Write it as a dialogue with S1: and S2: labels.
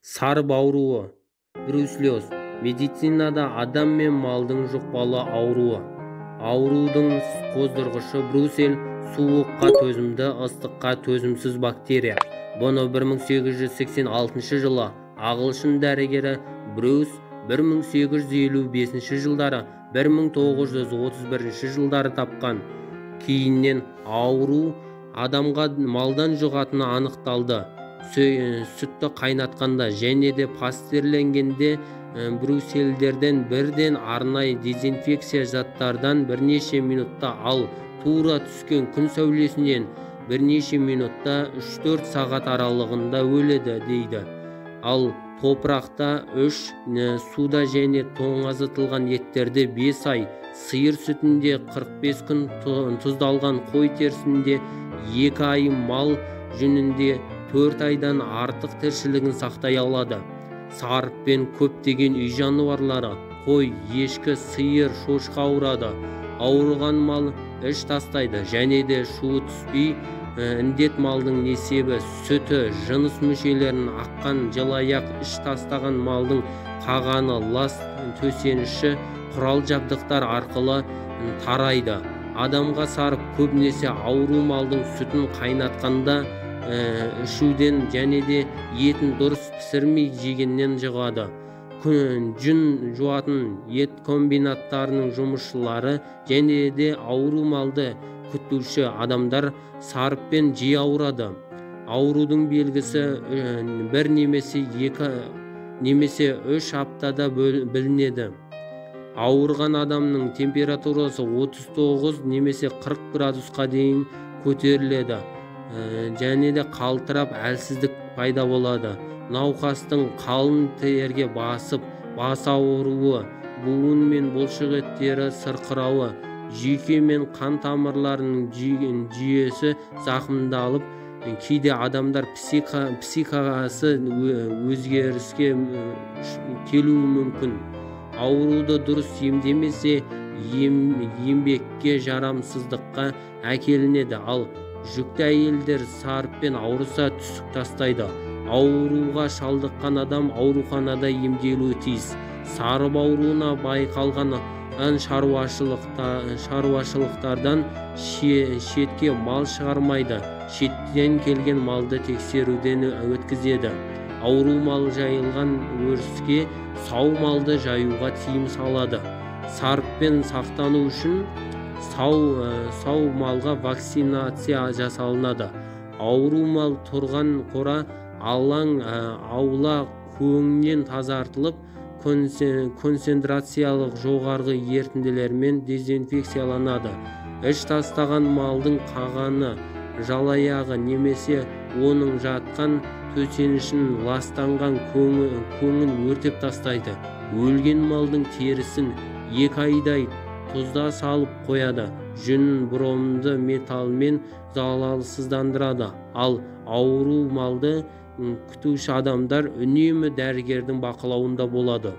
S1: Сарып ауруы бруцеллез медицинада адам мен малдың жұқпалы ауруы. Аурудың қоздырғышы бруцелл суыққа төзімді, ыстыққа төзімсіз бактерия. Бұны 1886 жылы ағылшын дәрігері Брюс 1855 жылдары 1931 жылдары тапқан. Кейіннен ауру адамға малдан жұғатыны анықталды. Сүтті қайнатқанда және де пастерленгенде брусельдерден бірден арнайы дезинфекция заттардан бірнеше минутта, ал тура түскен күн сәулесінен бірнеше минутта 3-4 сағат аралығында өледі дейді. Ал топырақта 3, суда және тоңазытылған еттерде 5 ай, сиыр сүтінде 45 күн, тұздалған қой терісінде 2 ай, мал жүнінде 4 айдан артық тіршілігін сақтай алады. Сарып пен көптеген үй жануарлары, қой, ешкі, сиыр, шошқа ауырады. Ауырған мал іш тастайды және де шуы түспей, індет малдың несебі сүті, жыныс мүшелерін аққан, жылаяқ іш тастаған малдың қағаны, лас төсеніші, құрал жабдықтар арқылы тарайды. Адамға сарып көбінесе ауру малдың сүтін қайнатқанда ішуден және де етін дұрыс пісірмей жегеннен жұғады. Жүн жуатын ет комбинаттарының жұмысшылары және де ауру малды күтуші адамдар сарыппен жиі ауырады. Аурудың белгісі 1 немесе 2 немесе 3 аптада білінеді. Ауырған адамның температурасы 39 немесе 40 градусқа дейін көтеріледі және де қалтырап әлсіздік пайда болады. Науқастың қалың терге басып, бас ауруы, буын мен бұлшық еттері сырқырауы, жүйке мен қан тамырларының жүйесі зақымдалып, кейде адамдар психикасы өзгеріске келуі мүмкін. Ауруды дұрыс емдемесе еңбекке жарамсыздыққа әкелінеді. Ал жүкті әйелдер сарыппен ауырса түсік тастайды. Ауруға шалдыққан адам ауруханада емделуі тиіс. Сарып ауруына байқалған шаруашылықтардан шетке мал шығармайды. Шеттен келген малды тексеруден өткізеді. Ауру мал жайылған өріске сау малды жаюға тыйым салады. Сарыппен сақтану үшін сау малға вакцинация жасалынады. Ауру мал тұрған қора аула көңнен тазартылып, концентрациялық жоғарғы ерітінділермен дезинфекцияланады. Іш тастаған малдың қағаны, жалаяғы немесе оның жатқан төсенішін ластанған көңін өртеп тастайды. Өлген малдың терісін 2 айдай тұзда салып қояды. Жүнін бромды металмен залалсыздандырады. Ал ауру малды күтуші адамдар үнемі дәрігердің бақылауында болады.